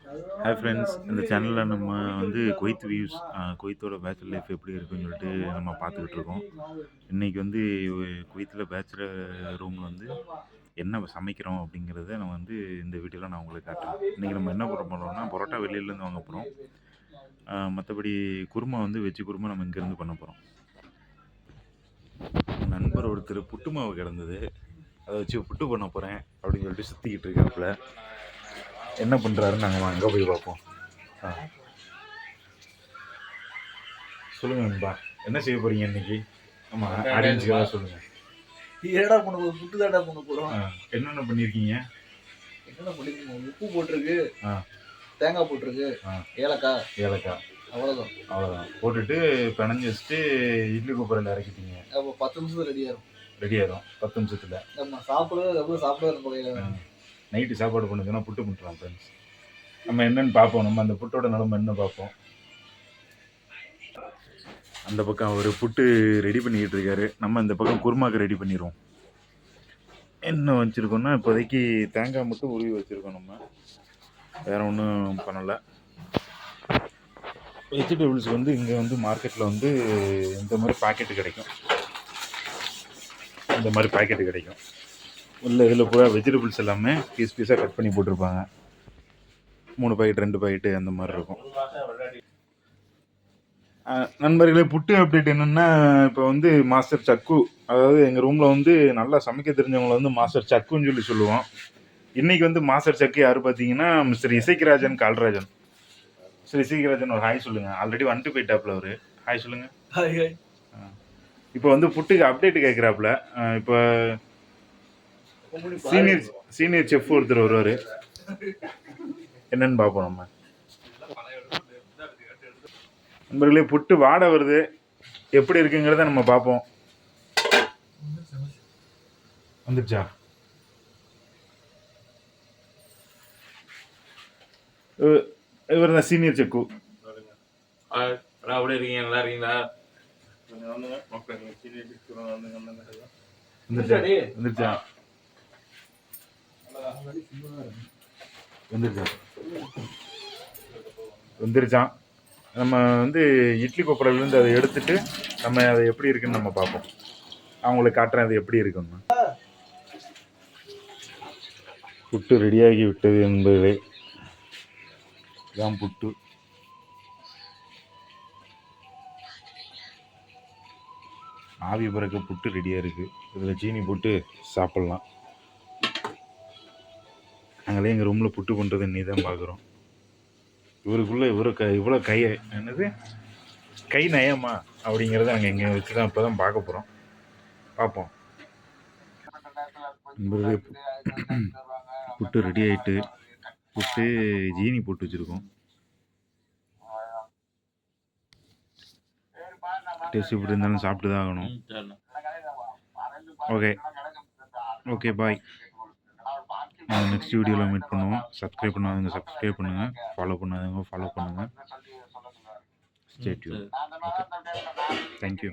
Hi friends, இந்த சேனலில் நம்ம வந்து குவைத் வியூஸ், குவைத்தோட பேச்சுலர் லைஃப் எப்படி இருக்குன்னு சொல்லிட்டு நம்ம பார்த்துக்கிட்டு இருக்கோம். இன்றைக்கி வந்து குவைத்தில் பேச்சுலர் ரூமில் வந்து என்ன சமைக்கிறோம் அப்படிங்கிறத நம்ம வந்து இந்த வீடியோவில் நான் உங்களுக்கு காட்டுறேன். இன்றைக்கி நம்ம என்ன பண்ண போகிறோம்னா பரோட்டா வெளியிலேருந்து வாங்க போகிறோம். மற்றபடி குருமா வந்து வெஜ்ஜு குருமா நம்ம இங்கேருந்து பண்ண போகிறோம். நண்பர் ஒருத்தர் புட்டு மாவு கிடந்தது, அதை வச்சு புட்டு பண்ண போகிறேன் அப்படின்னு சொல்லிட்டு சுற்றிக்கிட்டு இருக்காப்புல. என்ன பண்ணுறாருன்னு நாங்கள் அங்கே போய் பார்ப்போம். சொல்லுங்க நண்பா, என்ன செய்ய போறீங்க இன்னைக்கு? ஆமா, ஆடியன்ஸ்க்கு சொல்லுங்க. ஏடா பண்ண போறோம், புட்டு தாடா பண்ண போறோம். என்னென்ன பண்ணிருக்கீங்க? என்னென்ன பண்ணிருக்கீங்க? உப்பு போட்டிருக்கு, தேங்காய் போட்டிருக்கு, ஏலக்காய் அவ்வளோதான் போட்டுட்டு பிணைஞ்சு வச்சுட்டு இட்லி குக்கரில் இறக்கிட்டீங்க. அப்போ 10 நிமிஷத்துல ரெடி ஆயிரும் 10 நிமிஷத்துல. நம்ம சாப்பிடுறது நைட்டு சாப்பாடு பண்ணுதுன்னா புட்டு பண்ணுறோம் ஃப்ரெண்ட்ஸ். நம்ம என்னன்னு பார்ப்போம், நம்ம அந்த புட்டோட நிலமை என்ன பார்ப்போம். அந்த பக்கம் அவர் புட்டு ரெடி பண்ணிக்கிட்டு இருக்காரு, நம்ம இந்த பக்கம் குருமாக்கு ரெடி பண்ணிடுவோம். என்ன வச்சுருக்கோம்னா இப்போதைக்கு தேங்காய் மட்டும் உருவி வச்சுருக்கோம். நம்ம வேறு ஒன்றும் பண்ணலை. வெஜிடபிள்ஸ் வந்து இங்கே வந்து மார்க்கெட்டில் வந்து இந்த மாதிரி பாக்கெட்டு கிடைக்கும். இந்த மாதிரி பாக்கெட்டு கிடைக்கும். இல்லை இதில் பூரா வெஜிடபிள்ஸ் எல்லாமே பீஸாக கட் பண்ணி போட்டிருப்பாங்க. 3 பாக்கெட் 2 பாக்கெட்டு அந்த மாதிரி இருக்கும். நண்பர்களே, புட்டு அப்டேட் என்னென்னா, இப்போ வந்து மாஸ்டர் சக்கு, அதாவது எங்கள் ரூமில் வந்து நல்லா சமைக்க தெரிஞ்சவங்களை வந்து மாஸ்டர் சக்குன்னு சொல்லுவோம். இன்றைக்கி வந்து மாஸ்டர் சக்கு யார் பார்த்தீங்கன்னா மிஸ்டர் இசைக்கராஜன் கால்ராஜன். மிஸ்டர் இசைக்கராஜன் ஒரு ஹாய் சொல்லுங்கள். ஆல்ரெடி வந்துட்டு போயிட்டாப்புல அவர். ஹாய் சொல்லுங்கள். ஹாய். இப்போ வந்து புட்டுக்கு அப்டேட்டு கேட்குறாப்புல. இப்போ சீனியர் செஃப் ஒருத்தர் வருவார், என்னன்னு பார்ப்போம். நம்ம நண்பர்களே, புட்டு வாடை வருது, எப்படி இருக்குங்கிறத நம்ம பார்ப்போம். வந்துடுச்சா? இவர் தான் சீனியர் செக்கு. அப்படியே இருக்கீங்க, நல்லா இருக்கீங்களா? வந்துருச்சான். நம்ம வந்து இட்லி கொப்பரையிலேருந்து அதை எடுத்துட்டு நம்ம அதை எப்படி இருக்குன்னு நம்ம பார்ப்போம். அவங்களுக்கு காட்டுறேன் அது எப்படி இருக்குன்னு. புட்டு ரெடியாகி விட்டது என்பதை தான் புட்டு. ஆவி பறக்க புட்டு ரெடியாக இருக்குது. இதில் சீனி போட்டு சாப்பிட்லாம். நாங்களே எங்கள் ரூமில் புட்டு பண்ணுறது நீ தான் பார்க்குறோம். இவருக்குள்ளே இவ்வளோ என்னது கை நயமா அப்படிங்கிறத நாங்கள் எங்கே வச்சு தான் இப்போ தான் பார்க்க போகிறோம். பார்ப்போம். புட்டு ரெடி ஆகிட்டு, புட்டு ஜீனி போட்டு வச்சுருக்கோம். டேஸ்ட் இப்படி இருந்தாலும் சாப்பிட்டு தான் ஆகணும். Okay bye. நெக்ஸ்ட் வீடியோவில் மீட் பண்ணுவோம். சப்ஸ்கிரைப் பண்ணாதவங்க சப்ஸ்கிரைப் பண்ணுங்கள், ஃபாலோ பண்ணாதவங்க ஃபாலோ பண்ணுங்கள். Stay tune. Okay, thank you.